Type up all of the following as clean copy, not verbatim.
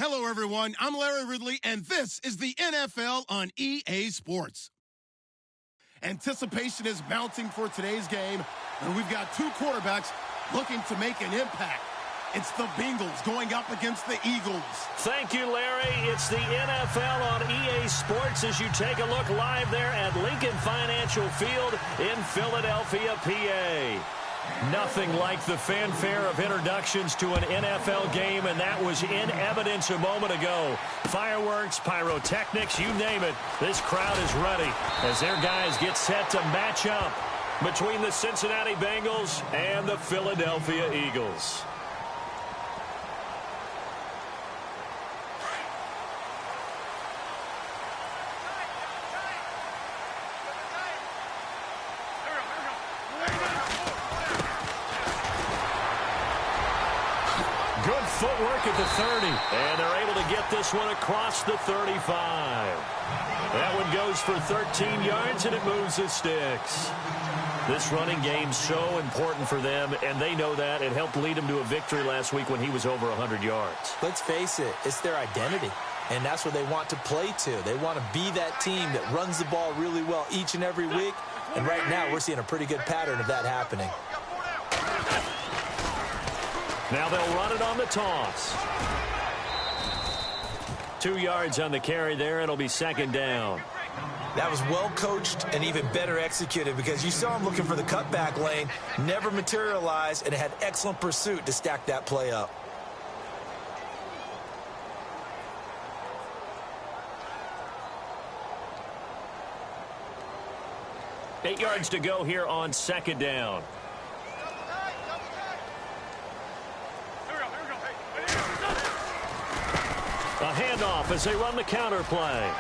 Hello, everyone. I'm Larry Ridley, and this is the NFL on EA Sports. Anticipation is mounting for today's game, and we've got two quarterbacks looking to make an impact. It's the Bengals going up against the Eagles. Thank you, Larry. It's the NFL on EA Sports as you take a look live there at Lincoln Financial Field in Philadelphia, PA. Nothing like the fanfare of introductions to an NFL game, and that was in evidence a moment ago. Fireworks, pyrotechnics, you name it. This crowd is ready as their guys get set to match up between the Cincinnati Bengals and the Philadelphia Eagles. Good footwork at the 30, and they're able to get this one across the 35. That one goes for 13 yards, and it moves the sticks. This running game's so important for them, and they know that. It helped lead them to a victory last week when he was over 100 yards. Let's face it, it's their identity, and that's what they want to play to. They want to be that team that runs the ball really well each and every week, and right now we're seeing a pretty good pattern of that happening. Now they'll run it on the toss. 2 yards on the carry there. It'll be second down. That was well coached and even better executed because you saw him looking for the cutback lane, never materialized, and had excellent pursuit to stack that play up. Eight yards to go here on second down. A handoff as they run the counter play.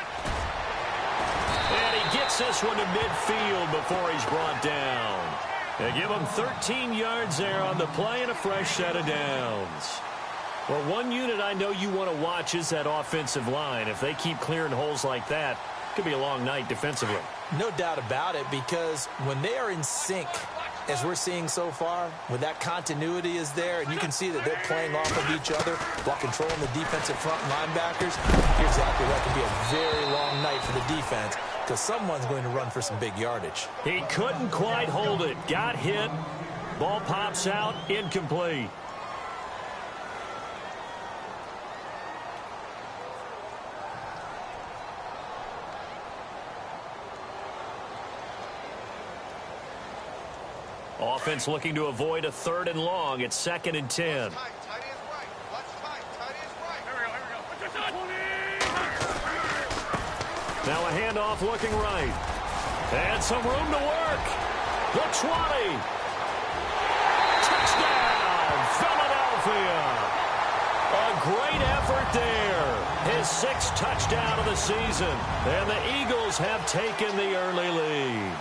And he gets this one to midfield before he's brought down. They give him 13 yards there on the play and a fresh set of downs. Well, one unit I know you want to watch is that offensive line. If they keep clearing holes like that, it could be a long night defensively. No doubt about it, because when they are in sync, as we're seeing so far, when that continuity is there, and you can see that they're playing off of each other while controlling the defensive front linebackers, you're exactly right. It could be a very long night for the defense because someone's going to run for some big yardage. He couldn't quite hold it. Got hit. Ball pops out. Incomplete. Offense looking to avoid a 3rd and long. It's 2nd and 10. Now a handoff looking right. And some room to work. The 20. Touchdown, Philadelphia. A great effort there. His 6th touchdown of the season. And the Eagles have taken the early lead.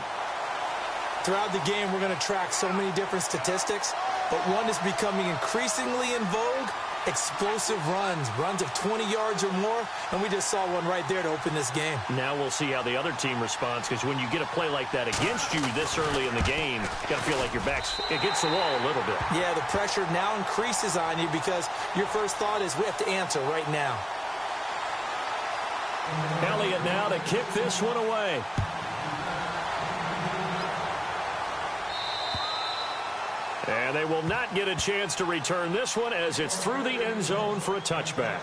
Throughout the game, we're going to track so many different statistics, but one is becoming increasingly in vogue, explosive runs of 20 yards or more, and we just saw one right there to open this game. Now we'll see how the other team responds, because when you get a play like that against you this early in the game, you got to feel like your back's against the wall a little bit. Yeah, the pressure now increases on you because your first thought is we have to answer right now. Elliott now to kick this one away. And they will not get a chance to return this one as it's through the end zone for a touchback.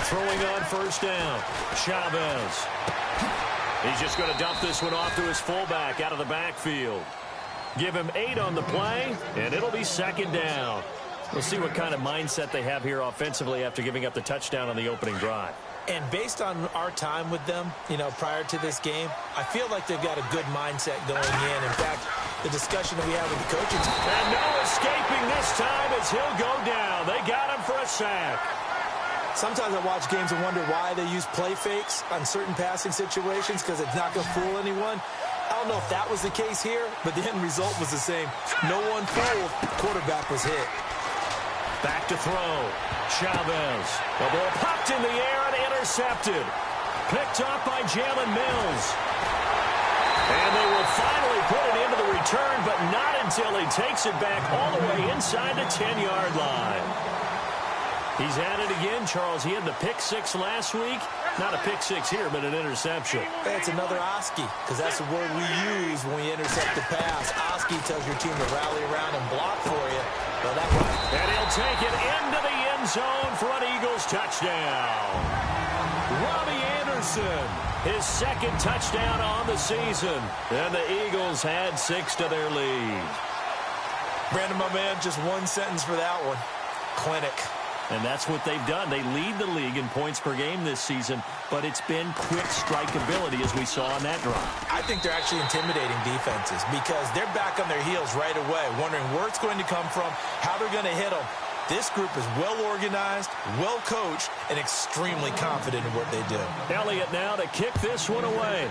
Throwing on first down, Chavez. He's just going to dump this one off to his fullback out of the backfield. Give him 8 on the play, and it'll be second down. We'll see what kind of mindset they have here offensively after giving up the touchdown on the opening drive. And based on our time with them, prior to this game, I feel like they've got a good mindset going in. In fact, the discussion that we had with the coaches. And no escaping this time as he'll go down. They got him for a sack. Sometimes I watch games and wonder why they use play fakes on certain passing situations because it's not going to fool anyone. don't know if that was the case here, but the end result was the same. No one fooled. Quarterback was hit. Back to throw. Chavez. The ball popped in the air and intercepted. Picked up by Jalen Mills. And they will finally put it into the return, but not until he takes it back all the way inside the 10-yard line. He's at it again, Charles. He had the pick six last week. Not a pick six here, but an interception. That's another Oski, because that's the word we use when we intercept the pass. Oski tells your team to rally around and block for you. Well, that one. And he'll take it into the end zone for an Eagles touchdown. Robbie Anderson, his second touchdown on the season. And the Eagles had 6 to their lead. Brandon, my man, just one sentence for that one. Clinic. And that's what they've done. They lead the league in points per game this season, but it's been quick strikeability as we saw on that drive. I think they're actually intimidating defenses because they're back on their heels right away, wondering where it's going to come from, how they're going to hit them. This group is well organized, well coached, and extremely confident in what they do. Elliott now to kick this one away.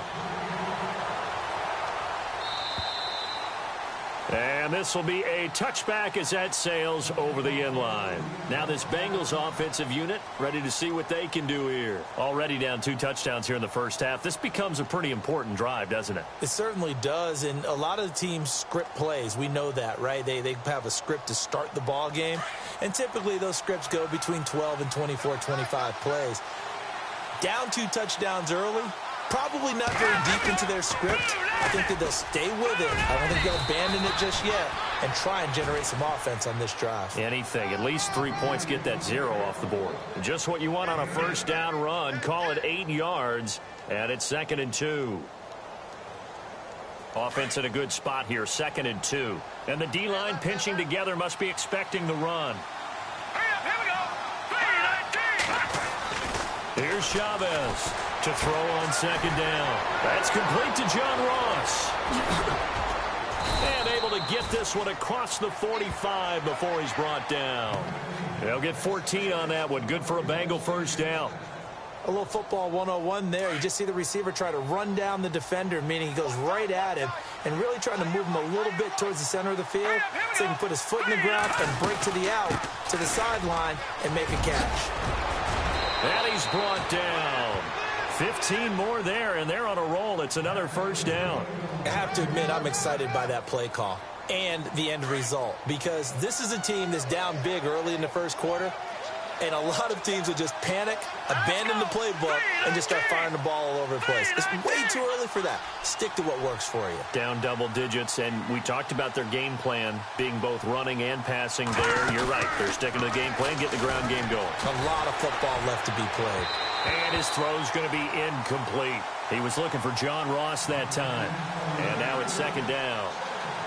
And this will be a touchback as that sails over the end line. Now this Bengals offensive unit ready to see what they can do here. Already down 2 touchdowns here in the first half. This becomes a pretty important drive, doesn't it? It certainly does, and a lot of the teams script plays. We know that, right? They have a script to start the ball game, and typically those scripts go between 12 and 24, 25 plays. Down 2 touchdowns early, probably not very deep into their script. I think that they'll stay with it. I don't think they'll abandon it just yet and try and generate some offense on this drive. Anything. At least 3 points, get that 0 off the board. Just what you want on a first down run. Call it 8 yards, and it's 2nd and 2. Offense in a good spot here, 2nd and 2. And the D-line pinching together must be expecting the run. Here's Chavez to throw on 2nd down. That's complete to John Ross. And able to get this one across the 45 before he's brought down. They'll get 14 on that one. Good for a Bengal first down. A little football 101 there. You just see the receiver try to run down the defender, meaning he goes right at him and really trying to move him a little bit towards the center of the field so he can put his foot in the ground and break to the out, to the sideline, and make a catch. And he's brought down. 15 more there, and they're on a roll. It's another first down. I have to admit, I'm excited by that play call and the end result because this is a team that's down big early in the first quarter, and a lot of teams will just panic, abandon the playbook, and just start firing the ball all over the place. It's way too early for that. Stick to what works for you. Down double digits, and we talked about their game plan being both running and passing there. You're right. They're sticking to the game plan, getting the ground game going. A lot of football left to be played. And his throw's going to be incomplete. He was looking for John Ross that time. And now it's 2nd down.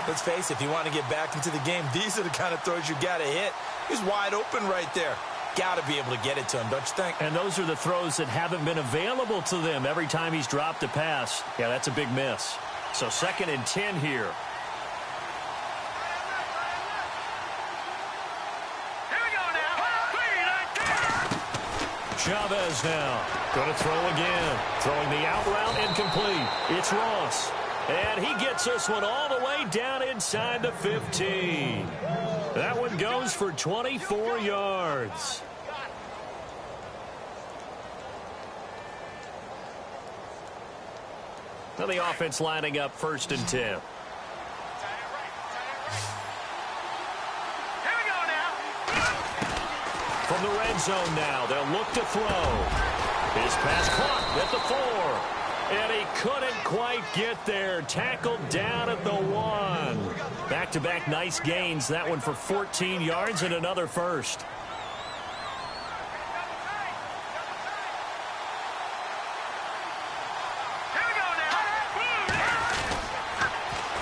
Let's face it, if you want to get back into the game, these are the kind of throws you got to hit. He's wide open right there. Got to be able to get it to him, don't you think? And those are the throws that haven't been available to them every time he's dropped a pass. Yeah, that's a big miss. So 2nd and 10 here. Chavez now going to throw again. Throwing the out route incomplete. It's Ross. And he gets this one all the way down inside the 15. That one goes for 24 yards. Now the offense lining up 1st and 10. From the red zone now, they'll look to throw. His pass caught at the 4. And he couldn't quite get there. Tackled down at the 1. Back-to-back nice gains. That one for 14 yards and another first.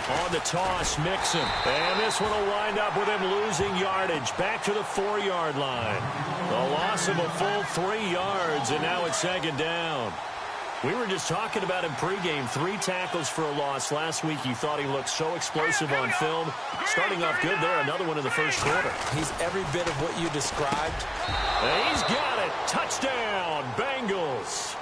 On the toss, Mixon. And this one will wind up with him losing yardage. Back to the 4-yard line. The loss of a full 3 yards, and now it's 2nd down. We were just talking about him pregame. 3 tackles for a loss. Last week you thought he looked so explosive on film. Starting off good there. Another one in the first quarter. He's every bit of what you described. And he's got it. Touchdown, Bengals.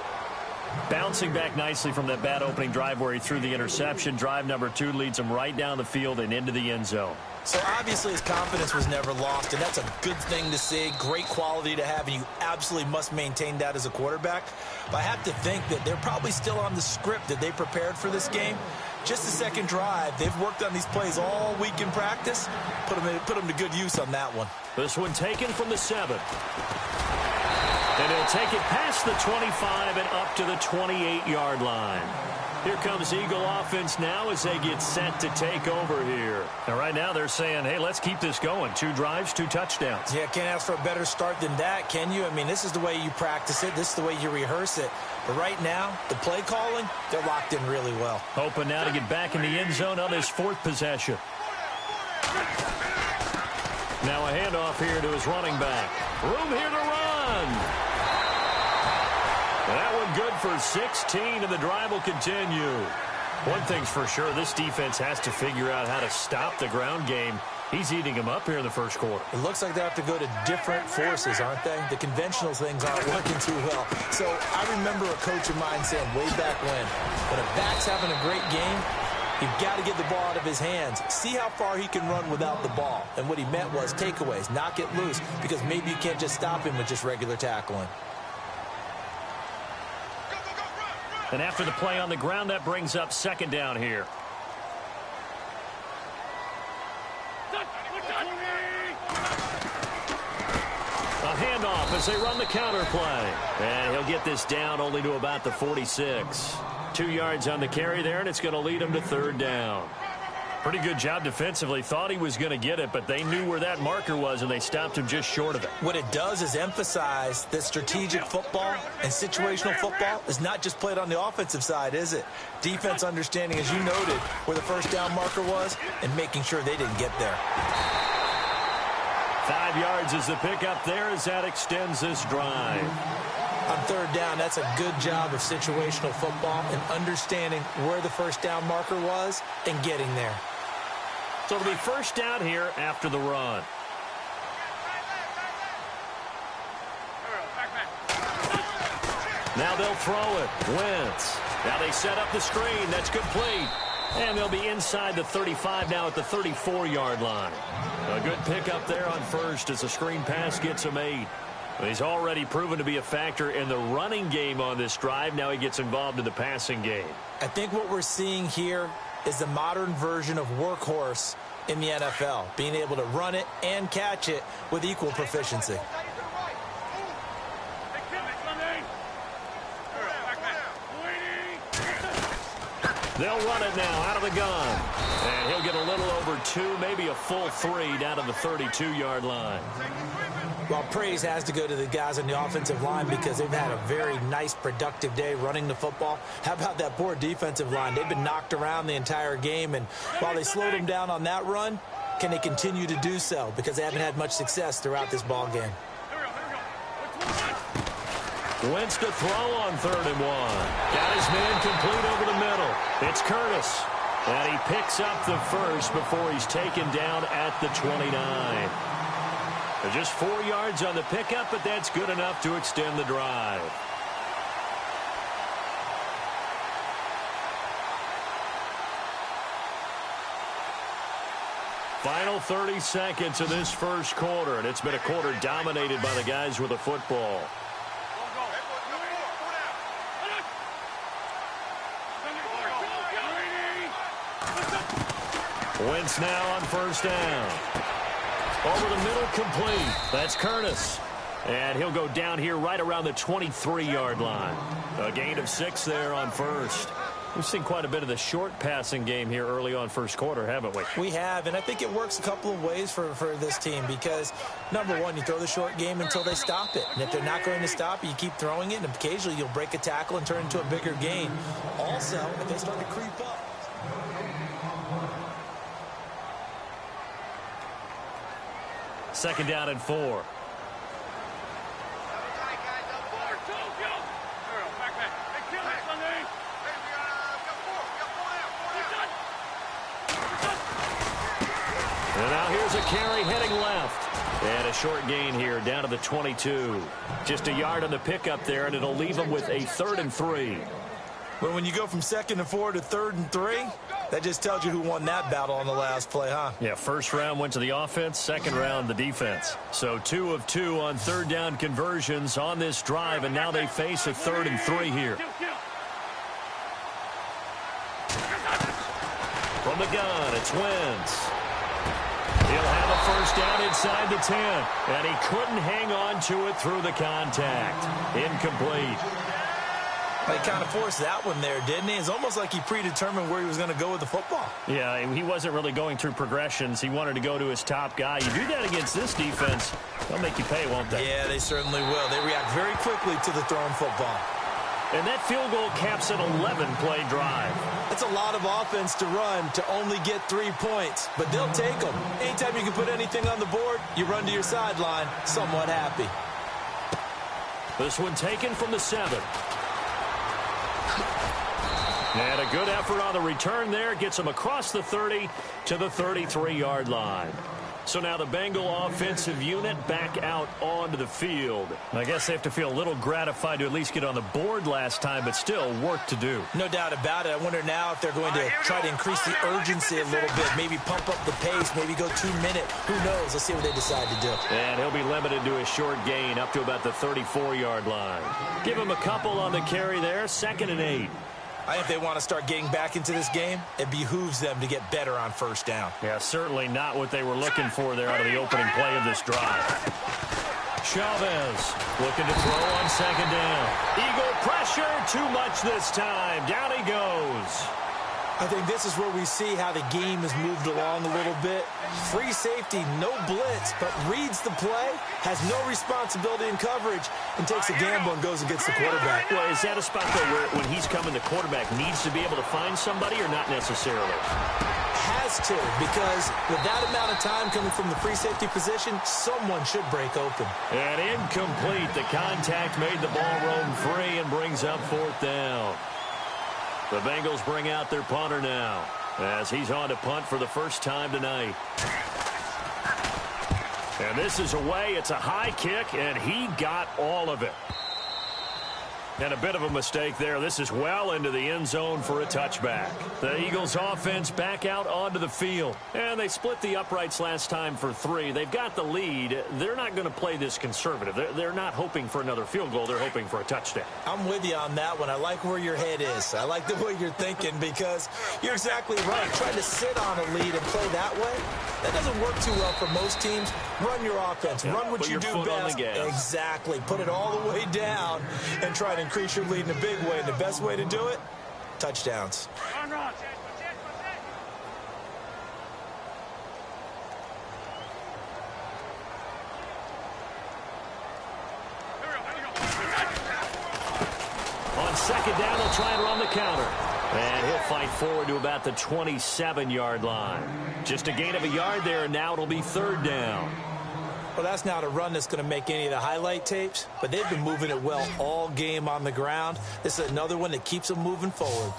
Bouncing back nicely from that bad opening drive where he threw the interception. Drive number 2 leads him right down the field and into the end zone. So obviously his confidence was never lost, and that's a good thing to see. Great quality to have, and you absolutely must maintain that as a quarterback. But I have to think that they're probably still on the script that they prepared for this game. Just the second drive, they've worked on these plays all week in practice. Put them to good use on that one. This one taken from the 7. And he'll take it past the 25 and up to the 28-yard line. Here comes Eagle offense now as they get set to take over here. And right now they're saying, hey, let's keep this going. 2 drives, 2 touchdowns. Yeah, can't ask for a better start than that, can you? I mean, this is the way you practice it. This is the way you rehearse it. But right now, the play calling, they're locked in really well. Hoping now to get back in the end zone on his 4th possession. Now a handoff here to his running back. Room here to run. That one good for 16, and the drive will continue. One thing's for sure, this defense has to figure out how to stop the ground game. He's eating them up here in the first quarter. It looks like they have to go to different forces, aren't they? The conventional things aren't working too well. So I remember a coach of mine saying way back when a back's having a great game, you've got to get the ball out of his hands. See how far he can run without the ball. And what he meant was takeaways, knock it loose, because maybe you can't just stop him with just regular tackling. And after the play on the ground, that brings up 2nd down here. A handoff as they run the counter play. And he'll get this down only to about the 46. 2 yards on the carry there, and it's going to lead him to 3rd down. Pretty good job defensively. Thought he was going to get it, but they knew where that marker was, and they stopped him just short of it. What it does is emphasize that strategic football and situational football is not just played on the offensive side, is it? Defense understanding, as you noted, where the 1st down marker was and making sure they didn't get there. 5 yards is the pickup there as that extends this drive. On 3rd down, that's a good job of situational football and understanding where the 1st down marker was and getting there. So it'll be 1st down here after the run. Now they'll throw it. Wentz. Now they set up the screen. That's complete. And they'll be inside the 35 now at the 34-yard line. A good pickup there on 1st as the screen pass gets him 8. He's already proven to be a factor in the running game on this drive. Now he gets involved in the passing game. I think what we're seeing here is the modern version of workhorse in the NFL, being able to run it and catch it with equal proficiency. They'll run it now out of the gun. And he'll get a little over 2, maybe a full 3 down to the 32-yard line. Well, praise has to go to the guys on the offensive line because they've had a very nice, productive day running the football. How about that poor defensive line? They've been knocked around the entire game, and while they slowed them down on that run, can they continue to do so? Because they haven't had much success throughout this ball game. Wentz to throw on 3rd and 1. Got his man complete over the middle. It's Curtis. And he picks up the 1st before he's taken down at the 29. Just 4 yards on the pickup, but that's good enough to extend the drive. Final 30 seconds of this first quarter, and it's been a quarter dominated by the guys with the football. Wentz now on 1st down. Over the middle, complete. That's Curtis. And he'll go down here right around the 23-yard line. A gain of 6 there on 1st. We've seen quite a bit of the short passing game here early on first quarter, haven't we? We have, and I think it works a couple of ways for this team because, number one, you throw the short game until they stop it. And if they're not going to stop it, you keep throwing it, and occasionally you'll break a tackle and turn it into a bigger gain. Also, if they start to creep up. Second down and 4. And now here's a carry heading left. And a short gain here down to the 22. Just a yard on the pickup there, and it'll leave them with a 3rd and 3. But when you go from 2nd and 4 to 3rd and 3, that just tells you who won that battle on the last play, huh? Yeah, first round went to the offense, second round the defense. So 2 of 2 on 3rd down conversions on this drive, and now they face a 3rd and 3 here. From the gun, it's Wentz. He'll have a first down inside the 10, and he couldn't hang on to it through the contact. Incomplete. He kind of forced that one there, didn't he? It's almost like he predetermined where he was going to go with the football. Yeah, he wasn't really going through progressions. He wanted to go to his top guy. You do that against this defense, they'll make you pay, won't they? Yeah, they certainly will. They react very quickly to the thrown football. And that field goal caps an 11-play drive. It's a lot of offense to run to only get 3 points, but they'll take them. Anytime you can put anything on the board, you run to your sideline, somewhat happy. This one taken from the 7. And a good effort on the return there. Gets him across the 30 to the 33-yard line. So now the Bengal offensive unit back out onto the field. I guess they have to feel a little gratified to at least get on the board last time, but still work to do. No doubt about it. I wonder now if they're going to try to increase the urgency a little bit, maybe pump up the pace, maybe go 2-minute. Who knows? Let's see what they decide to do. And he'll be limited to a short gain up to about the 34-yard line. Give him a couple on the carry there, 2nd and 8. I think if they want to start getting back into this game, it behooves them to get better on first down. Yeah, certainly not what they were looking for there out of the opening play of this drive. Chavez looking to throw on 2nd down. Eagle pressure, too much this time. Down he goes. I think this is where we see how the game has moved along a little bit. Free safety, no blitz, but reads the play, has no responsibility in coverage, and takes a gamble and goes against the quarterback. Well, is that a spot, though, where when he's coming, the quarterback needs to be able to find somebody or not necessarily? Has to, because with that amount of time coming from the free safety position, someone should break open. And incomplete. The contact made the ball roam free and brings up 4th down. The Bengals bring out their punter now as he's on to punt for the first time tonight. And this is away. It's a high kick, and he got all of it. And a bit of a mistake there. This is well into the end zone for a touchback. The Eagles offense back out onto the field. And they split the uprights last time for 3. They've got the lead. They're not going to play this conservative. They're not hoping for another field goal. They're hoping for a touchdown. I'm with you on that one. I like where your head is. I like the way you're thinking because you're exactly right. Trying to sit on a lead and play that way, that doesn't work too well for most teams. Run your offense. Yeah, run what you do best. Exactly. Put it all the way down and try to increase your lead in a big way. And the best way to do it, touchdowns. On 2nd down, they'll try and run the counter. And he'll fight forward to about the 27-yard line. Just a gain of a yard there, and now it'll be 3rd down. Well, that's not a run that's going to make any of the highlight tapes, but they've been moving it well all game on the ground. This is another one that keeps them moving forward.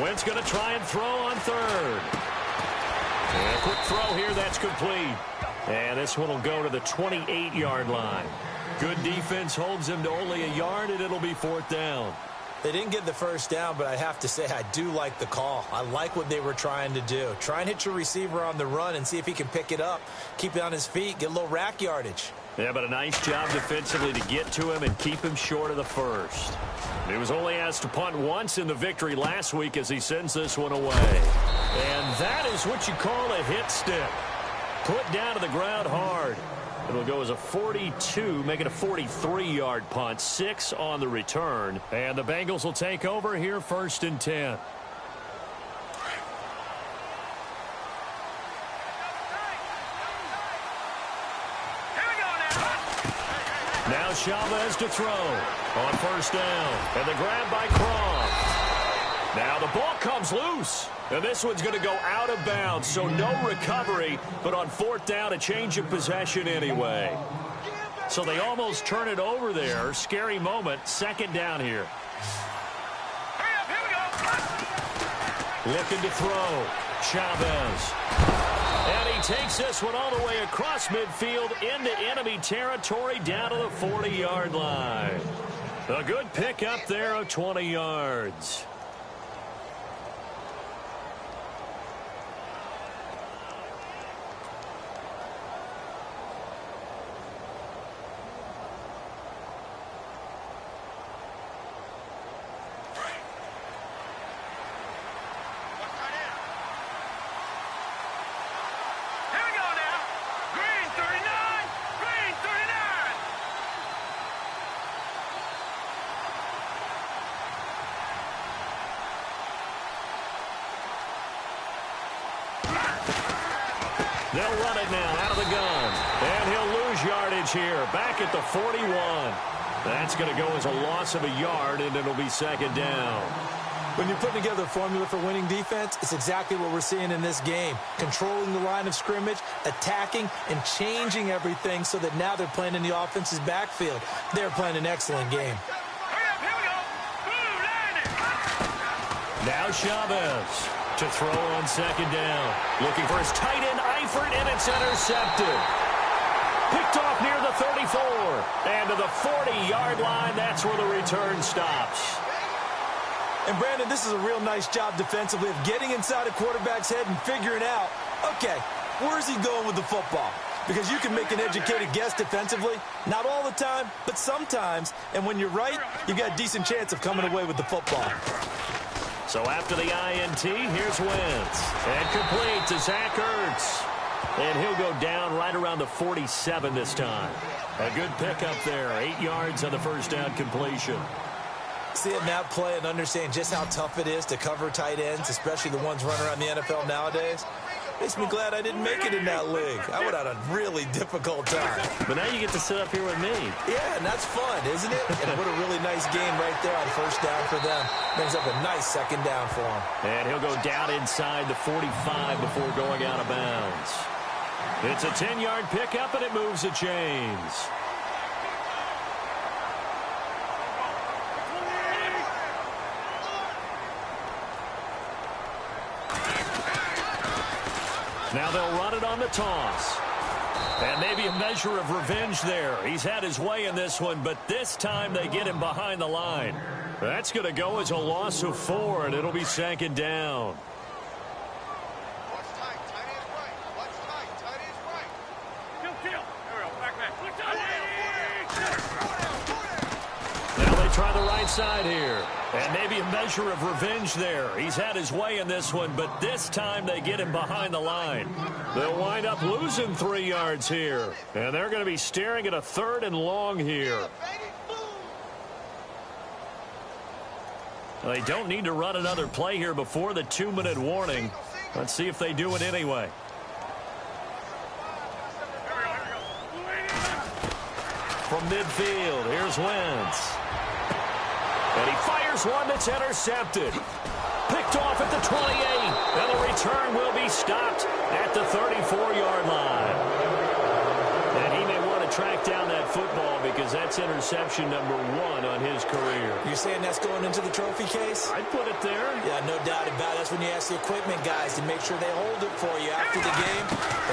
Wentz going to try and throw on 3rd. And a quick throw here, that's complete. And this one will go to the 28-yard line. Good defense holds him to only a yard, and it'll be 4th down. They didn't get the first down, but I have to say I do like the call. I like what they were trying to do. Try and hit your receiver on the run and see if he can pick it up. Keep it on his feet, get a little rack yardage. Yeah, but a nice job defensively to get to him and keep him short of the first. He was only asked to punt once in the victory last week as he sends this one away. And that is what you call a hit stick. Put down to the ground hard. It'll go as a 42, make it a 43-yard punt, 6 on the return. And the Bengals will take over here 1st and 10. Now Chavez to throw on 1st down. And the grab by Croft. Now the ball comes loose. And this one's going to go out of bounds, so no recovery. But on 4th down, a change of possession anyway. So they almost turn it over there. Scary moment. 2nd down here. Looking to throw. Chavez. And he takes this one all the way across midfield into enemy territory down to the 40-yard line. A good pickup there of 20 yards. They'll run it now out of the gun. And he'll lose yardage here. Back at the 41. That's going to go as a loss of a yard, and it'll be second down. When you're putting together a formula for winning defense, it's exactly what we're seeing in this game. Controlling the line of scrimmage, attacking, and changing everything so that now they're playing in the offense's backfield. They're playing an excellent game. Now Chavez to throw on second down. Looking for his tight end, Eifert, and it's intercepted. Picked off near the 34. And to the 40-yard line, that's where the return stops. And, Brandon, this is a real nice job defensively of getting inside a quarterback's head and figuring out, okay, where's he going with the football? Because you can make an educated guess defensively, not all the time, but sometimes. And when you're right, you got a decent chance of coming away with the football. So after the INT, here's Wentz. And complete to Zach Ertz. And he'll go down right around the 47 this time. A good pickup there. 8 yards on the first down completion. Seeing that play and understanding just how tough it is to cover tight ends, especially the ones running around the NFL nowadays, makes me glad I didn't make it in that league. I would have had a really difficult time. But now you get to sit up here with me. Yeah, and that's fun, isn't it? And what a really nice game right there on first down for them. Brings up a nice second down for him. And he'll go down inside the 45 before going out of bounds. It's a 10-yard pickup, and it moves the chains. Now they'll run it on the toss. And maybe a measure of revenge there. He's had his way in this one, but this time they get him behind the line. That's going to go as a loss of 4, and it'll be second down. Now they try the right side here. And maybe a measure of revenge there. He's had his way in this one, but this time they get him behind the line. They'll wind up losing 3 yards here. And they're going to be staring at a 3rd and long here. They don't need to run another play here before the 2-minute warning. Let's see if they do it anyway. From midfield, here's Wentz. And he fires one that's intercepted. Picked off at the 28. And the return will be stopped at the 34-yard line. And he may want to track down that football because that's interception number 1 on his career. You're saying that's going into the trophy case? I'd put it there. Yeah, no doubt about it. That's when you ask the equipment guys to make sure they hold it for you after the game.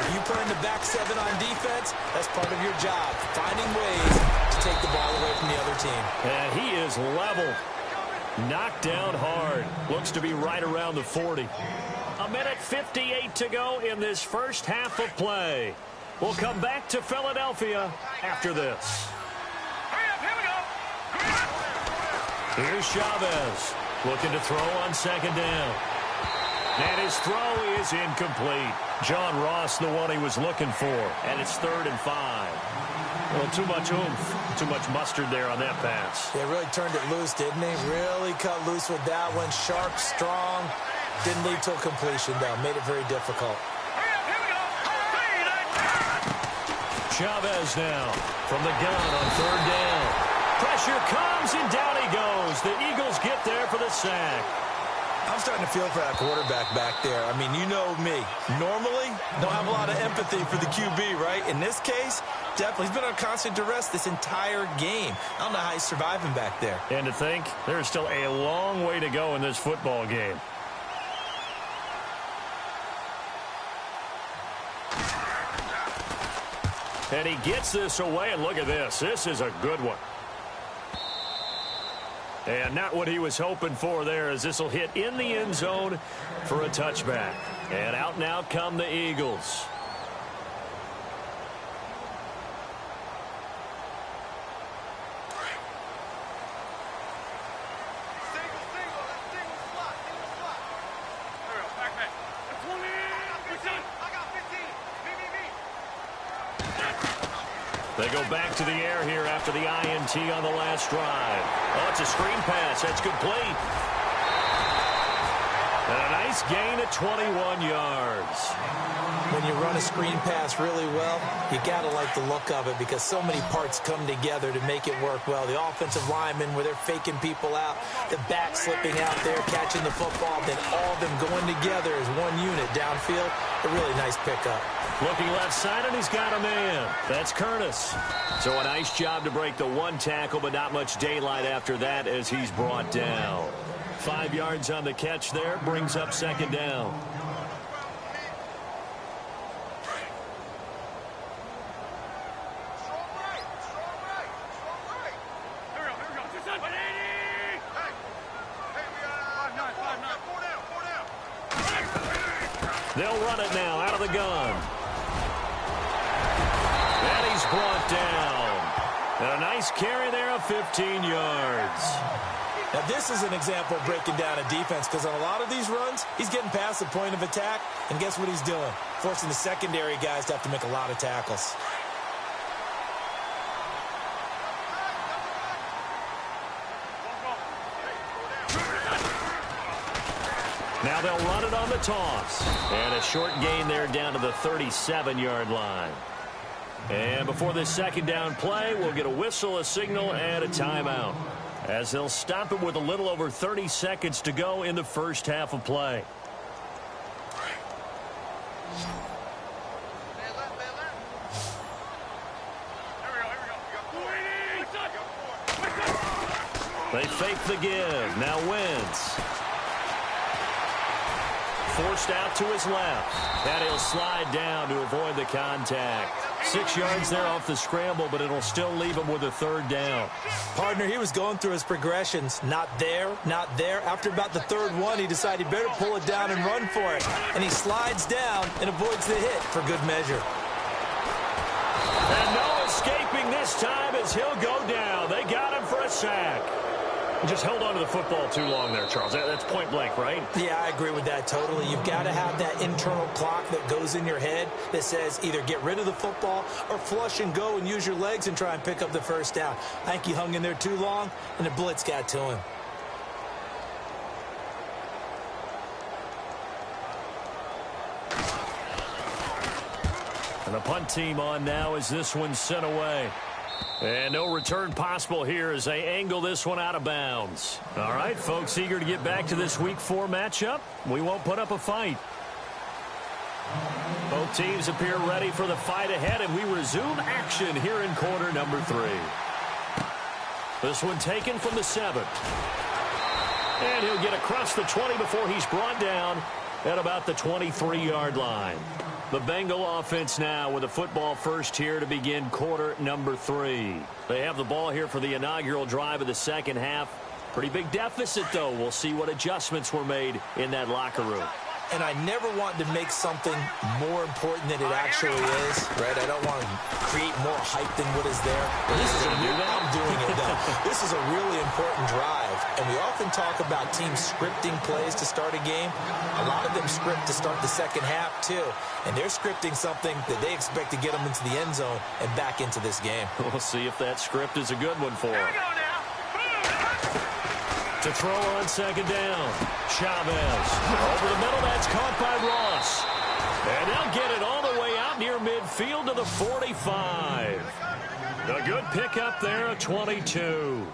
If you put in the back 7 on defense, that's part of your job, finding ways to take the ball away from the other team. And he is level. Knocked down hard. Looks to be right around the 40. 1:58 to go in this first half of play. We'll come back to Philadelphia after this. Here's Chavez looking to throw on second down. And his throw is incomplete. John Ross, the one he was looking for. And it's 3rd and 5. Well, too much oomph, too much mustard there on that pass. They really turned it loose, didn't they? Really cut loose with that one. Sharp, strong. Didn't lead to a completion, though. Made it very difficult. Chavez now from the gun on 3rd down. Pressure comes, and down he goes. The Eagles get there for the sack. I'm starting to feel for that quarterback back there. I mean, you know me. Normally, don't have a lot of empathy for the QB, right? In this case, definitely. He's been on constant duress this entire game. I don't know how he's surviving back there. And to think, there's still a long way to go in this football game. And he gets this away, and look at this. This is a good one. And not what he was hoping for there, as this will hit in the end zone for a touchback. And out now come the Eagles. They go back to the air here after the INT on the last drive. Oh, it's a screen pass. That's complete. And a nice gain of 21 yards. When you run a screen pass really well, you got to like the look of it because so many parts come together to make it work well. The offensive linemen, where they're faking people out, the back slipping out there, catching the football, then all of them going together as one unit downfield. A really nice pickup. Looking left side, and he's got a man. That's Curtis. So a nice job to break the one tackle, but not much daylight after that as he's brought down. 5 yards on the catch there, brings up second down. They'll run it now out of the gun. And he's brought down. And a nice carry there of 15 yards. Now, this is an example of breaking down a defense because on a lot of these runs, he's getting past the point of attack, and guess what he's doing? Forcing the secondary guys to have to make a lot of tackles. Now they'll run it on the toss. And a short gain there down to the 37-yard line. And before this second down play, we'll get a whistle, a signal, and a timeout, as they'll stop it with a little over 30 seconds to go in the first half of play. They fake the give. Now Wentz. Forced out to his left. And he'll slide down to avoid the contact. 6 yards there off the scramble, but it'll still leave him with a third down. Partner, he was going through his progressions. Not there, not there. After about the third one, he decided he better pull it down and run for it. And he slides down and avoids the hit for good measure. And no escaping this time as he'll go down. They got him for a sack. He just held on to the football too long there, Charles. That's point blank, right? Yeah, I agree with that totally. You've got to have that internal clock that goes in your head that says either get rid of the football or flush and go and use your legs and try and pick up the first down. I think he hung in there too long, and the blitz got to him. And the punt team on now as this one's sent away. And no return possible here as they angle this one out of bounds. All right, folks, eager to get back to this Week 4 matchup. We won't put up a fight. Both teams appear ready for the fight ahead, and we resume action here in quarter number 3. This one taken from the 7. And he'll get across the 20 before he's brought down at about the 23-yard line. The Bengal offense now with a football first here to begin quarter number 3. They have the ball here for the inaugural drive of the second half. Pretty big deficit, though. We'll see what adjustments were made in that locker room. And I never want to make something more important than it actually is, right? I don't want to create more hype than what is there. This is I'm doing it, though. This is a really important drive. And we often talk about teams scripting plays to start a game. A lot of them script to start the second half, too. And they're scripting something that they expect to get them into the end zone and back into this game. We'll see if that script is a good one for them. To throw on second down. Chavez. Over the middle, that's caught by Ross. And they'll get it all the way out near midfield to the 45. A good pickup there at 22.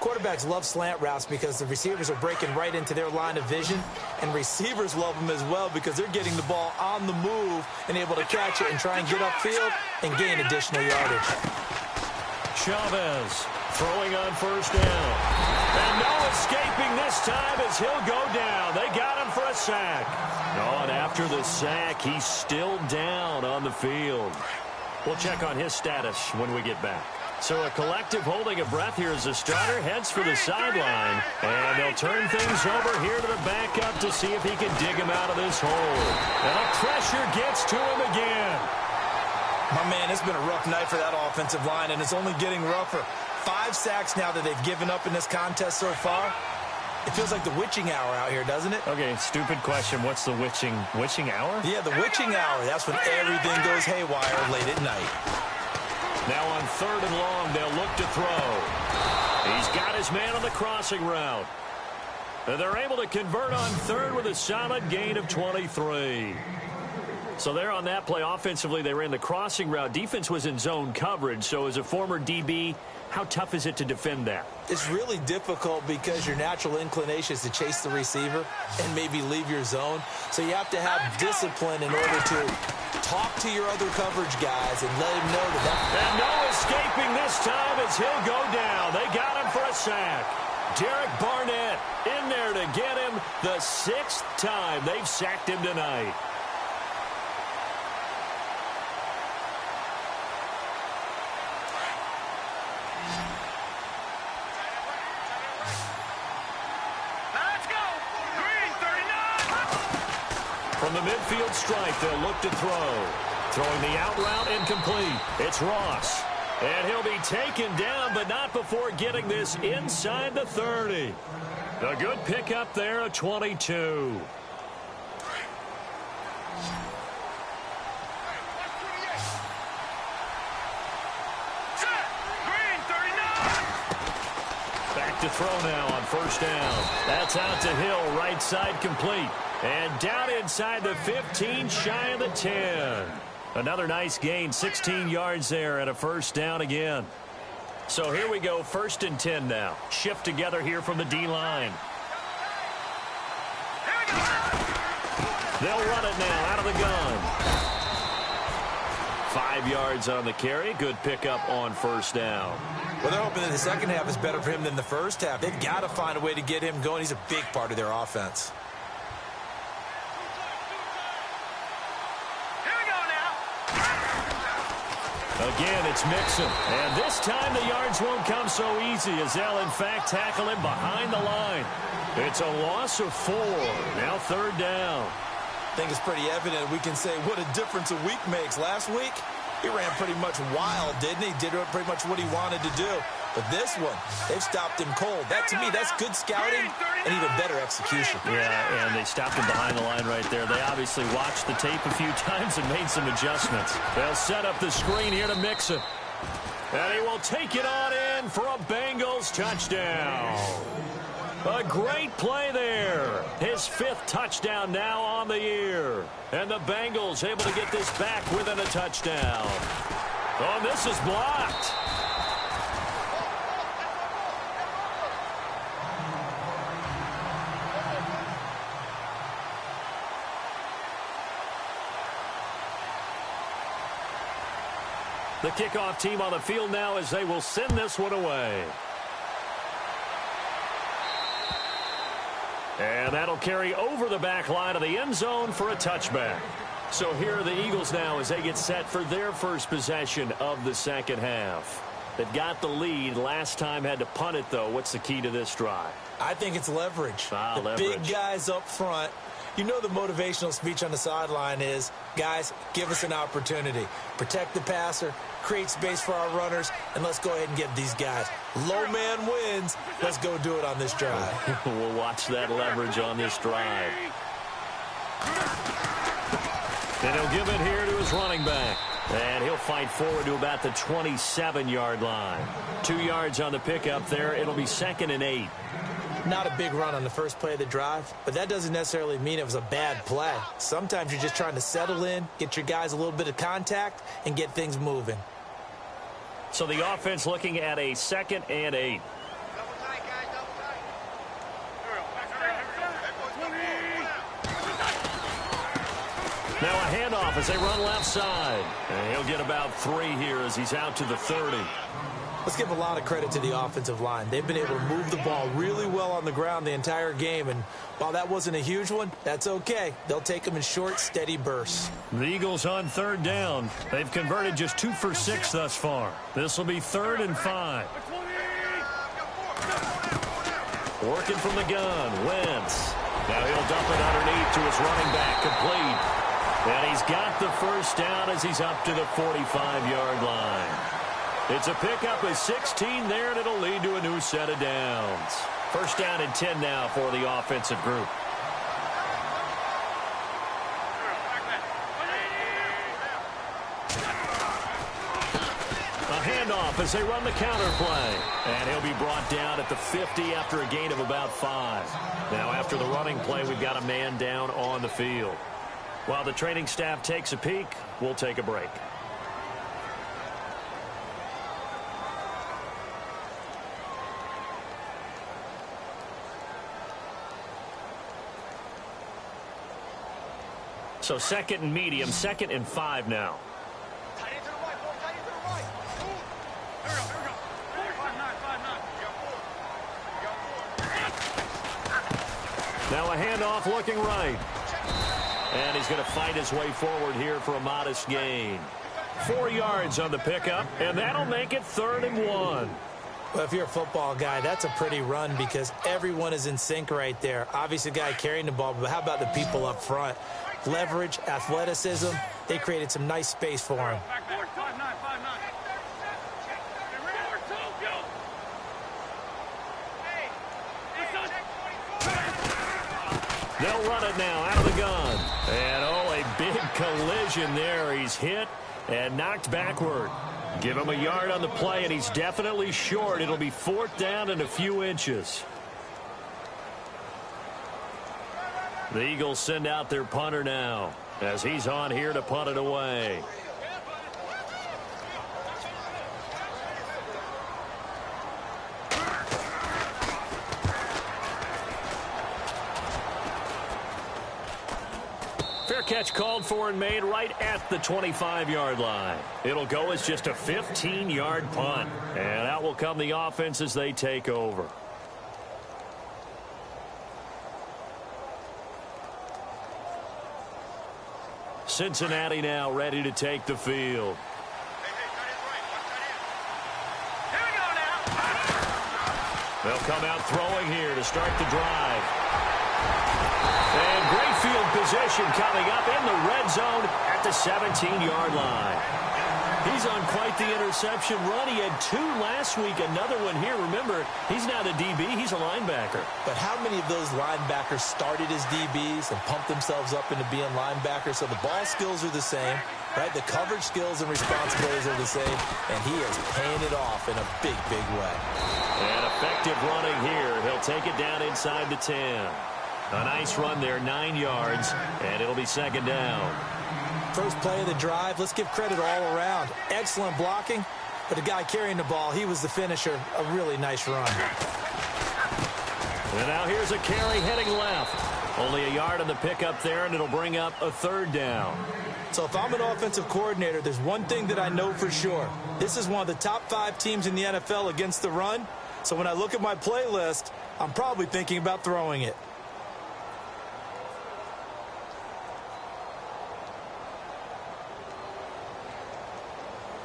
Quarterbacks love slant routes because the receivers are breaking right into their line of vision, and receivers love them as well because they're getting the ball on the move and able to catch it and try and get upfield and gain additional yardage. Chavez throwing on first down. And no escaping this time as he'll go down. They got him for a sack. Oh, and after the sack, he's still down on the field. We'll check on his status when we get back. So a collective holding of breath here as the starter heads for the sideline. And they'll turn things over here to the backup to see if he can dig him out of this hole. And the pressure gets to him again. My man, it's been a rough night for that offensive line, and it's only getting rougher. 5 sacks now that they've given up in this contest so far. It feels like the witching hour out here, doesn't it? Okay, stupid question. What's the witching hour? Yeah, the witching hour. That's when everything goes haywire late at night. Now on 3rd and long, they'll look to throw. He's got his man on the crossing route. And they're able to convert on 3rd with a solid gain of 23. So there on that play, offensively, they ran the crossing route. Defense was in zone coverage. So as a former DB, how tough is it to defend that? It's really difficult because your natural inclination is to chase the receiver and maybe leave your zone. So you have to have discipline in order to talk to your other coverage guys and let him know that. And no escaping this time as he'll go down. They got him for a sack. Derek Barnett in there to get him the 6th time they've sacked him tonight. From the midfield stripe, they'll look to throw. Throwing the out route incomplete. It's Ross. And he'll be taken down, but not before getting this inside the 30. A good pickup there, a 22. Back to throw now on 1st down. That's out to Hill, right side complete. And down inside the 15, shy of the 10. Another nice gain, 16 yards there, and a 1st down again. So here we go, 1st and 10 now. Shift together here from the D-line. They'll run it now out of the gun. 5 yards on the carry. Good pickup on 1st down. Well, they're hoping that the second half is better for him than the first half. They've got to find a way to get him going. He's a big part of their offense. Again, it's Mixon. And this time the yards won't come so easy as they'll, in fact, tackle him behind the line. It's a loss of 4. Now 3rd down. I think it's pretty evident. We can say what a difference a week makes. Last week, he ran pretty much wild, didn't he? Did pretty much what he wanted to do. But this one, they've stopped him cold. That, to me, that's good scouting and even better execution. Yeah, and they stopped him behind the line right there. They obviously watched the tape a few times and made some adjustments. They'll set up the screen here to Mixon. And he will take it on in for a Bengals touchdown. A great play there. His 5th touchdown now on the year. And the Bengals able to get this back within a touchdown. Oh, this is blocked. The kickoff team on the field now as they will send this one away. And that'll carry over the back line of the end zone for a touchback. So here are the Eagles now as they get set for their first possession of the second half. They've got the lead. Last time had to punt it, though. What's the key to this drive? I think it's leverage. The leverage. Big guys up front. You know the motivational speech on the sideline is, guys, give us an opportunity. Protect the passer, create space for our runners, and let's go ahead and get these guys. Low man wins. Let's go do it on this drive. We'll watch that leverage on this drive. And he'll give it here to his running back. And he'll fight forward to about the 27-yard line. 2 yards on the pickup there. It'll be 2nd and 8. Not a big run on the first play of the drive, but that doesn't necessarily mean it was a bad play. Sometimes you're just trying to settle in, get your guys a little bit of contact, and get things moving. So the offense looking at a 2nd and 8. Now a handoff as they run left side. And he'll get about 3 here as he's out to the 30. Let's give a lot of credit to the offensive line. They've been able to move the ball really well on the ground the entire game, and while that wasn't a huge one, that's okay. They'll take them in short, steady bursts. The Eagles on third down. They've converted just 2 for 6 thus far. This will be 3rd and 5. Working from the gun, Wentz. Now he'll dump it underneath to his running back, complete. And he's got the first down as he's up to the 45-yard line. It's a pickup of 16 there, and it'll lead to a new set of downs. First down and 10 now for the offensive group. A handoff as they run the counter play. And he'll be brought down at the 50 after a gain of about 5. Now after the running play, we've got a man down on the field. While the training staff takes a peek, we'll take a break. So 2nd and medium, 2nd and 5 now. Now a handoff looking right. And he's going to fight his way forward here for a modest gain. 4 yards on the pickup, and that'll make it 3rd and 1. Well, if you're a football guy, that's a pretty run because everyone is in sync right there. Obviously, the guy carrying the ball, but how about the people up front? Leverage, athleticism, they created some nice space for him. They'll run it now out of the gun. And, oh, a big collision there. He's hit and knocked backward. Give him a yard on the play, and he's definitely short. It'll be 4th down and a few inches. The Eagles send out their punter now as he's on here to punt it away. Fair catch called for and made right at the 25-yard line. It'll go as just a 15-yard punt. And out will come the offense as they take over. Cincinnati now ready to take the field. They'll come out throwing here to start the drive. And great field position coming up in the red zone at the 17-yard line. He's on quite the interception run. He had 2 last week, another one here. Remember, he's not a DB, he's a linebacker. But how many of those linebackers started as DBs and pumped themselves up into being linebackers? So the ball skills are the same, right? The coverage skills and responsibilities are the same, and he is paying it off in a big, big way. And effective running here. He'll take it down inside the 10. A nice run there, 9 yards, and it'll be 2nd down. First play of the drive, let's give credit all around. Excellent blocking, but the guy carrying the ball, he was the finisher. A really nice run. And now here's a carry heading left. Only a yard on the pickup there, and it'll bring up a 3rd down. So if I'm an offensive coordinator, there's one thing that I know for sure. This is one of the top 5 teams in the NFL against the run. So when I look at my play list, I'm probably thinking about throwing it.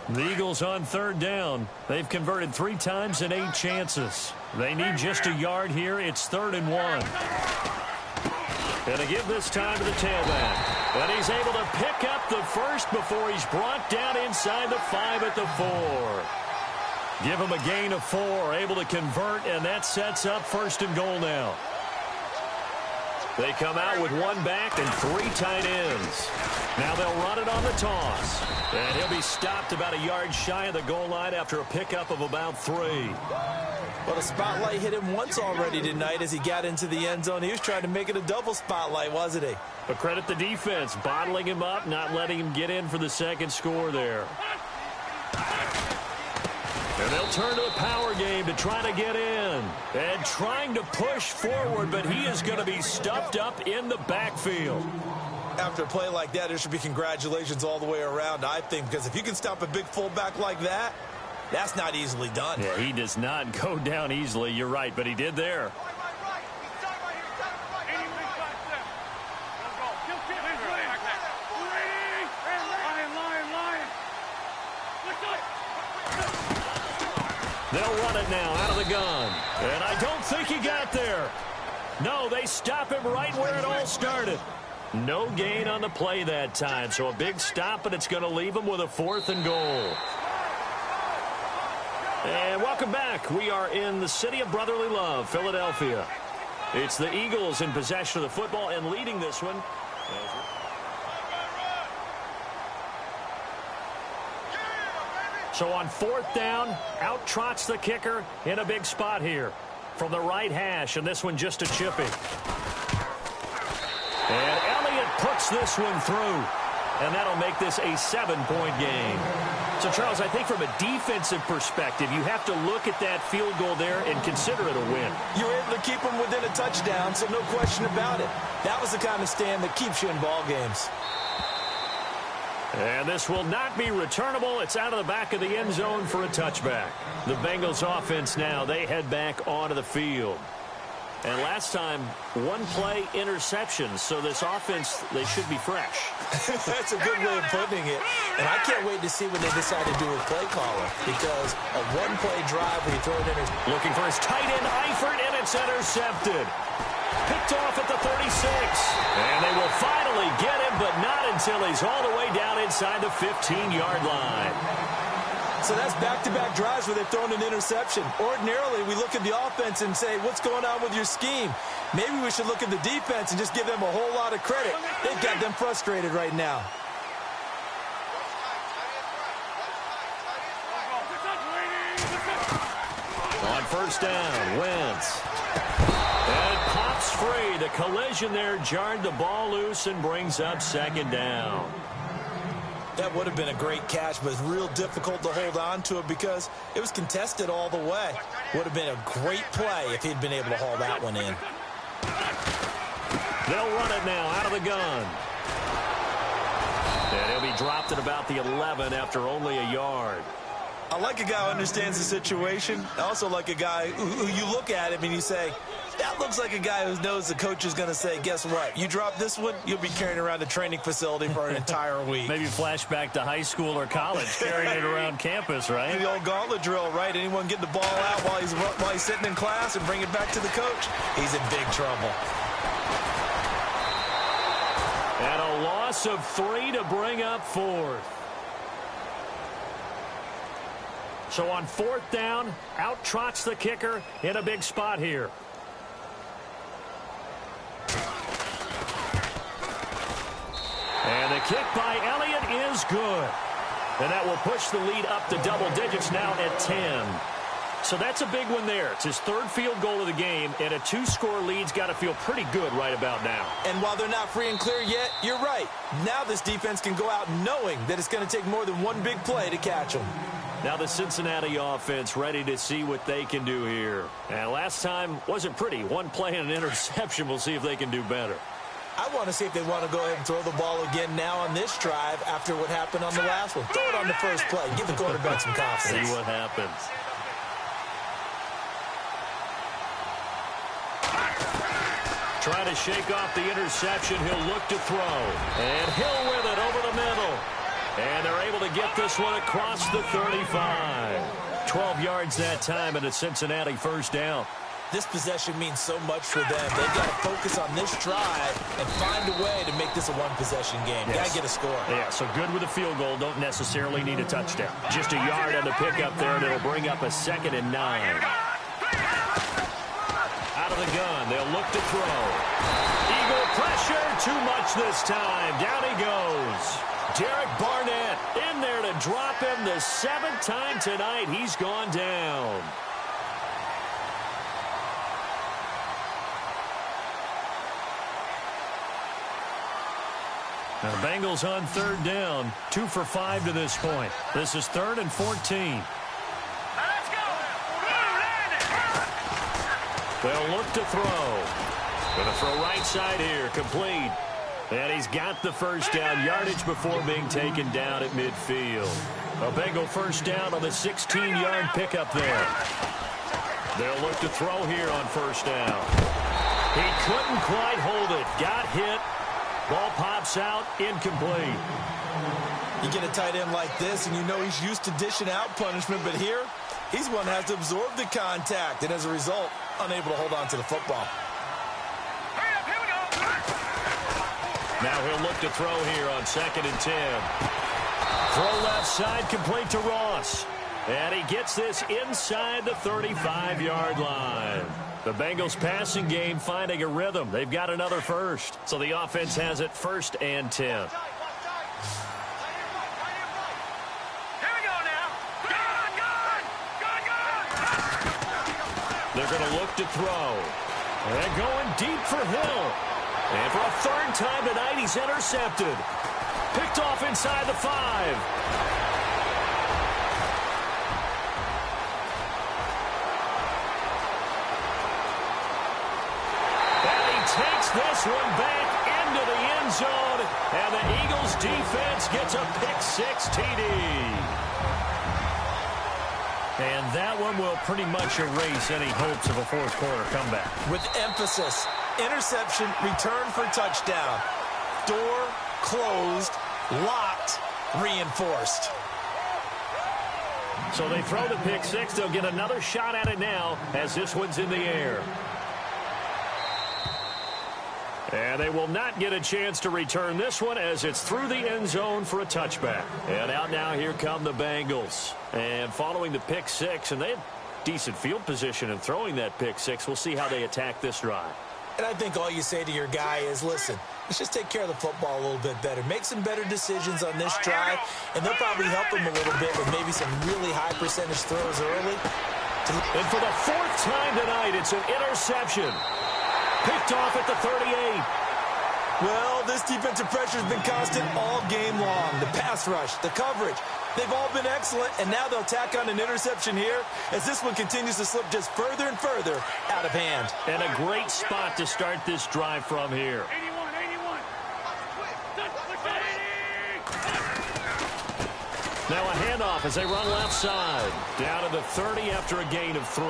The Eagles on 3rd down. They've converted 3 times in 8 chances. They need just a yard here. It's 3rd and 1. And to give this time to the tailback. And he's able to pick up the first before he's brought down inside the 5 at the 4. Give him a gain of 4. Able to convert, and that sets up 1st and goal now. They come out with 1 back and 3 tight ends. Now they'll run it on the toss. And he'll be stopped about a yard shy of the goal line after a pickup of about 3. Well, the spotlight hit him once already tonight as he got into the end zone. He was trying to make it a double spotlight, wasn't he? But credit the defense, bottling him up, not letting him get in for the 2nd score there. And they'll turn to a power game to try to get in. And trying to push forward, but he is going to be stuffed up in the backfield. After a play like that, there should be congratulations all the way around, I think, because if you can stop a big fullback like that, That's not easily done. Yeah, he does not go down easily. You're right, but he did there. They'll run it now out of the gun. And I don't think he got there. No, they stop him right where it all started. No gain on the play that time. So a big stop, and it's going to leave him with a 4th and goal. And welcome back. We are in the city of brotherly love, Philadelphia. It's the Eagles in possession of the football and leading this one. So on 4th down, out trots the kicker in a big spot here from the right hash, and this one just a chippy. And Elliott puts this one through, and that'll make this a 7-point game. So, Charles, I think from a defensive perspective, you have to look at that field goal there and consider it a win. You were able to keep them within a touchdown, so no question about it. That was the kind of stand that keeps you in ball games. And this will not be returnable. It's out of the back of the end zone for a touchback. The Bengals offense now, they head back onto the field. And last time, one-play interceptions. So this offense, they should be fresh. That's a good way of putting it. And I can't wait to see what they decide to do with play caller. Because a one-play drive where you throw it in. Looking for his tight end, Eifert, and it's intercepted. Picked off at the 36. And they will finally get him, but not until he's all the way down inside the 15-yard line. So that's back-to-back drives where they've thrown an interception. Ordinarily, we look at the offense and say, what's going on with your scheme? Maybe we should look at the defense and just give them a whole lot of credit. They've got them frustrated right now. On 1st down, Wentz. And it pops free. The collision there jarred the ball loose and brings up 2nd down. That would have been a great catch, but it's real difficult to hold on to it because it was contested all the way. Would have been a great play if he'd been able to haul that one in. They'll run it now out of the gun. And he'll be dropped at about the 11 after only a yard. I like a guy who understands the situation. I also like a guy who you look at him and you say, that looks like a guy who knows the coach is going to say, guess what? You drop this one, you'll be carrying around the training facility for an entire week. Maybe flashback to high school or college, carrying it around campus, right? The old gauntlet drill, right? Anyone get the ball out while he's sitting in class and bring it back to the coach? He's in big trouble. And a loss of 3 to bring up 4th. So on 4th down, out trots the kicker in a big spot here. And the kick by Elliott is good. And that will push the lead up to double digits now at 10. So that's a big one there. It's his 3rd field goal of the game, and a 2-score lead's got to feel pretty good right about now. And while they're not free and clear yet, you're right. Now this defense can go out knowing that it's going to take more than one big play to catch them. Now the Cincinnati offense ready to see what they can do here. And last time wasn't pretty. One play and an interception. We'll see if they can do better. I want to see if they want to go ahead and throw the ball again now on this drive after what happened on the last one. Throw it on the first play. Give the quarterback some confidence. See what happens. Try to shake off the interception. He'll look to throw. And Hill with it over the middle. And they're able to get this one across the 35. 12 yards that time, and a Cincinnati 1st down. This possession means so much for them. They've got to focus on this drive and find a way to make this a one-possession game. Yes. Got to get a score. Yeah, so good with a field goal. Don't necessarily need a touchdown. Just a yard on the pickup there, and it'll bring up a 2nd and 9. Out of the gun, they'll look to throw. Eagle pressure, too much this time. Down he goes. Derek Barnett in there to drop him the 7th time tonight. He's gone down. Now the Bengals on 3rd down, 2 for 5 to this point. This is 3rd and 14. They'll look to throw. Going to throw right side here, complete. And he's got the 1st down, yardage before being taken down at midfield. A Bengal first down on the 16-yard pickup there. They'll look to throw here on first down. He couldn't quite hold it. Got hit. Ball pops out. Incomplete. You get a tight end like this, and you know he's used to dishing out punishment, but here, he's one that has to absorb the contact, and as a result, unable to hold on to the football. Now he'll look to throw here on 2nd and 10. Throw left side, complete to Ross. And he gets this inside the 35-yard line. The Bengals passing game finding a rhythm. They've got another first. So the offense has it 1st and 10. Here we go now. Good. They're going to look to throw. And going deep for Hill. And for a 3rd time tonight, he's intercepted. Picked off inside the 5. And he takes this one back into the end zone. And the Eagles defense gets a pick-6 TD. And that one will pretty much erase any hopes of a 4th quarter comeback. With emphasis, interception, return for touchdown. Door closed, locked, reinforced. So they throw the pick-6. They'll get another shot at it now as this one's in the air. And they will not get a chance to return this one as it's through the end zone for a touchback. And out now, here come the Bengals. And following the pick-6, and they have decent field position in throwing that pick-6. We'll see how they attack this drive. And I think all you say to your guy is, listen, let's just take care of the football a little bit better. Make some better decisions on this drive, and they'll probably help him a little bit with maybe some really high percentage throws early. And for the 4th time tonight, it's an interception. Picked off at the 38. Well, this defensive pressure has been constant all game long. The pass rush, the coverage, they've all been excellent, and now they'll tack on an interception here as this one continues to slip just further and further out of hand. And a great spot to start this drive from here. 81. Now a handoff as they run left side. Down to the 30 after a gain of 3.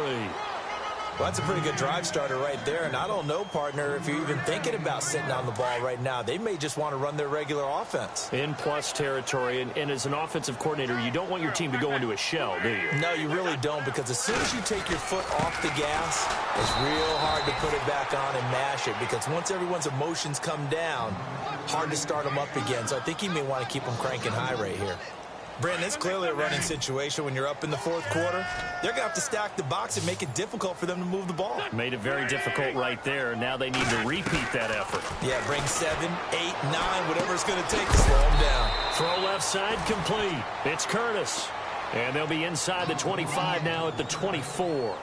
Well, that's a pretty good drive starter right there, and I don't know, partner, if you're even thinking about sitting on the ball right now. They may just want to run their regular offense. In plus territory, and as an offensive coordinator, you don't want your team to go into a shell, do you? No, you really don't, because as soon as you take your foot off the gas, it's real hard to put it back on and mash it, because once everyone's emotions come down, hard to start them up again. So I think you may want to keep them cranking high right here. Brandon, it's clearly a running situation when you're up in the 4th quarter. They're going to have to stack the box and make it difficult for them to move the ball. Made it very difficult right there. Now they need to repeat that effort. Yeah, bring 7, 8, 9, whatever it's going to take to slow them down. Throw left side complete. It's Curtis. And they'll be inside the 25 now at the 24.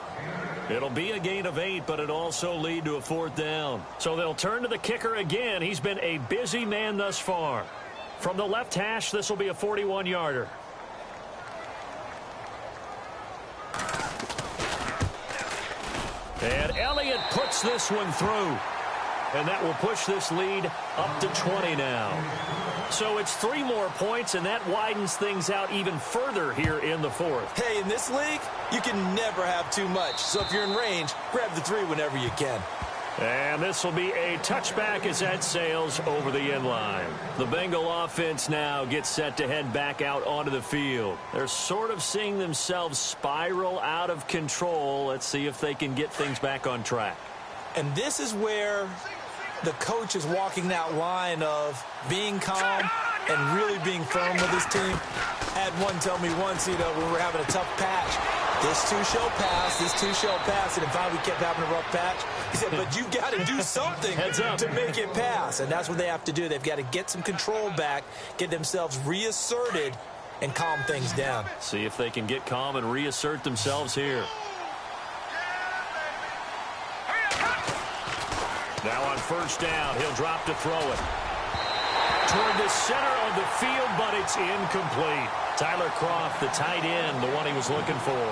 It'll be a gain of 8, but it also lead to a 4th down. So they'll turn to the kicker again. He's been a busy man thus far. From the left hash, this will be a 41-yarder. And Elliott puts this one through. And that will push this lead up to 20 now. So it's 3 more points, and that widens things out even further here in the 4th. Hey, in this league, you can never have too much. So if you're in range, grab the 3 whenever you can. And this will be a touchback as that sails over the end line. The Bengal offense now gets set to head back out onto the field. They're sort of seeing themselves spiral out of control. Let's see if they can get things back on track. And this is where the coach is walking that line of being calm and really being firm with his team. I had one tell me once, when we were having a tough patch, this too shall pass, this too shall pass. And if we kept having a rough patch, he said, but you've got to do something to make it pass. And that's what they have to do. They've got to get some control back, get themselves reasserted, and calm things down. See if they can get calm and reassert themselves here. Now on first down, he'll drop to throw it. Toward the center of the field, but it's incomplete. Tyler Croft, the tight end, the one he was looking for.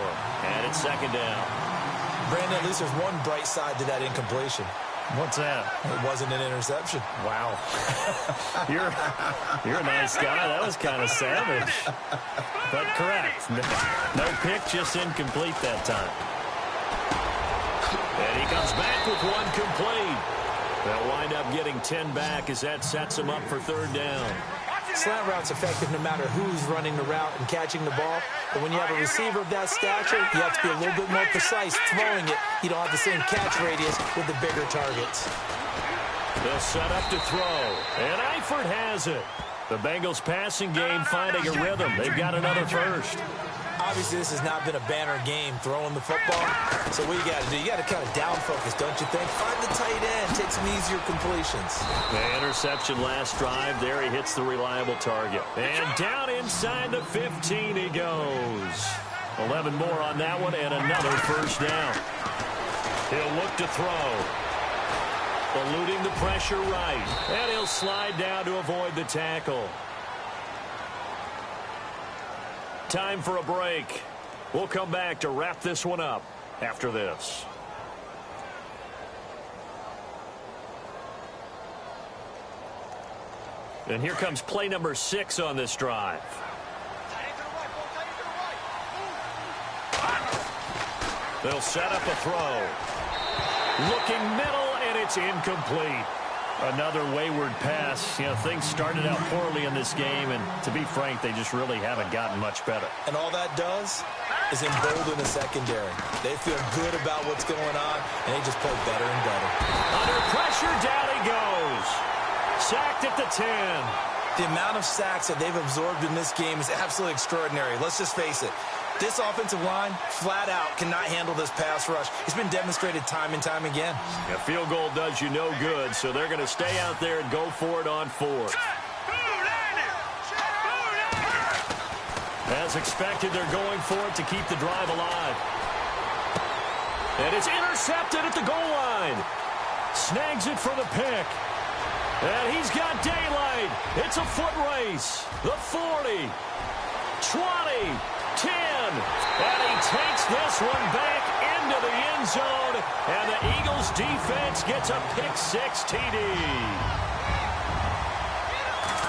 And it's 2nd down. Brandon, at least there's one bright side to that incompletion. What's that? It wasn't an interception. Wow. You're a nice guy. That was kind of savage. But correct. No pick, just incomplete that time. And he comes back with one complete. They'll wind up getting 10 back as that sets him up for third down. Slant route's effective no matter who's running the route and catching the ball. But when you have a receiver of that stature, you have to be a little bit more precise throwing it. You don't have the same catch radius with the bigger targets. They'll set up to throw. And Eifert has it. The Bengals passing game finding a rhythm. They've got another first. Obviously, this has not been a banner game throwing the football. So what you got to do, you got to kind of down focus, don't you think? Find the tight end, take some easier completions. The interception last drive. There he hits the reliable target. And down inside the 15 he goes. 11 more on that one and another first down. He'll look to throw. Eluding the pressure right. And he'll slide down to avoid the tackle. Time for a break. We'll come back to wrap this one up after this. And here comes play number 6 on this drive. They'll set up a throw. Looking middle, and it's incomplete. Another wayward pass. You know, things started out poorly in this game, and to be frank, they just really haven't gotten much better. And all that does is embolden the secondary. They feel good about what's going on, and they just play better and better. Under pressure, down he goes. Sacked at the 10. The amount of sacks that they've absorbed in this game is absolutely extraordinary. Let's just face it. This offensive line, flat out, cannot handle this pass rush. It's been demonstrated time and time again. A field goal does you no good, so they're going to stay out there and go for it on 4th. As expected, they're going for it to keep the drive alive. And it's intercepted at the goal line. Snags it for the pick. And he's got daylight. It's a foot race. The 40, 20, 10, and he takes this one back into the end zone, and the Eagles defense gets a pick-6 TD.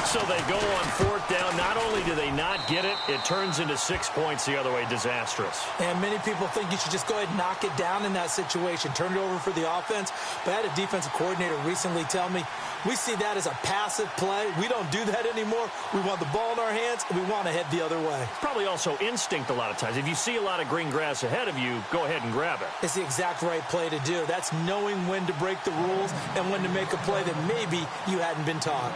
So they go on 4th down. Not only do they not get it, it turns into 6 points the other way. Disastrous. And many people think you should just go ahead and knock it down in that situation. Turn it over for the offense. But I had a defensive coordinator recently tell me, we see that as a passive play. We don't do that anymore. We want the ball in our hands, and we want to head the other way. Probably also instinct a lot of times. If you see a lot of green grass ahead of you, go ahead and grab it. It's the exact right play to do. That's knowing when to break the rules and when to make a play that maybe you hadn't been taught.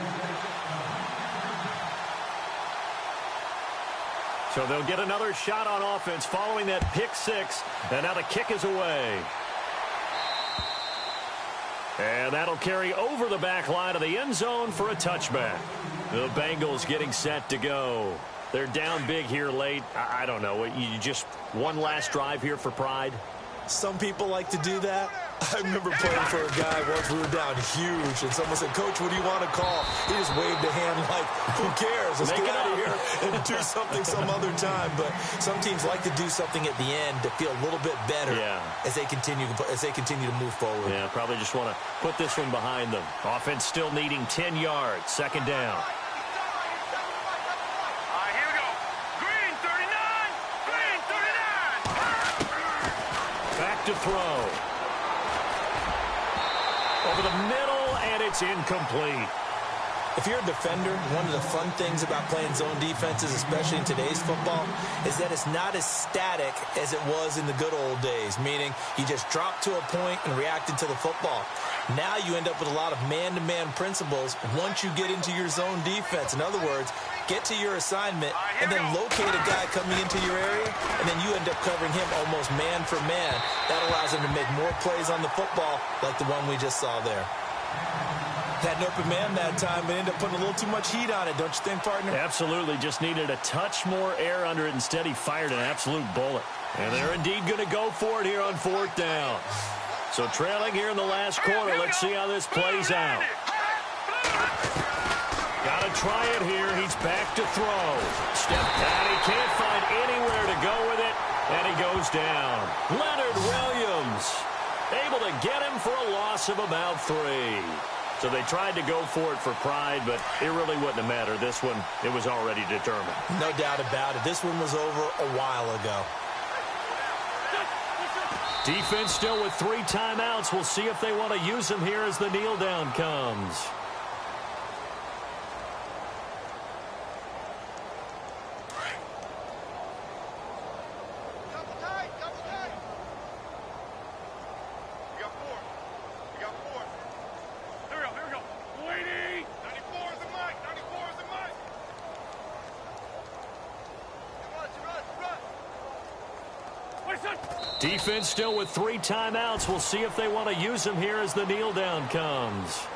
So they'll get another shot on offense following that pick-6, and now the kick is away. And that'll carry over the back line of the end zone for a touchback. The Bengals getting set to go. They're down big here late. I don't know. You just one last drive here for pride? Some people like to do that. I remember playing for a guy once we were down huge, and someone said, "Coach, what do you want to call?" He just waved a hand like, who cares? Let's get out of here and do something some other time. But some teams like to do something at the end to feel a little bit better as they continue to move forward. Yeah, probably just want to put this one behind them. Offense still needing 10 yards. 2nd down. Here we go. Green 39. Green 39. Back to throw. Over the middle, and it's incomplete. If you're a defender, one of the fun things about playing zone defenses, especially in today's football, is that it's not as static as it was in the good old days, meaning you just dropped to a point and reacted to the football. Now you end up with a lot of man-to-man principles once you get into your zone defense. In other words, get to your assignment and then locate a guy coming into your area, and then you end up covering him almost man for man. That allows him to make more plays on the football like the one we just saw there. Had an open man that time, but ended up putting a little too much heat on it, don't you think, partner? Absolutely. Just needed a touch more air under it. Instead, he fired an absolute bullet. And they're indeed going to go for it here on 4th down. So trailing here in the last quarter. Let's see how this plays out. Got to try it here. He's back to throw. Step back. He can't find anywhere to go with it, and he goes down. Leonard Williams Able to get him for a loss of about 3. So they tried to go for it for pride, but it really wouldn't have mattered. This one, it was already determined. No doubt about it. This one was over a while ago. Defense still with 3 timeouts. We'll see if they want to use them here as the kneel down comes. Defense still with 3 timeouts. We'll see if they want to use them here as the kneel down comes.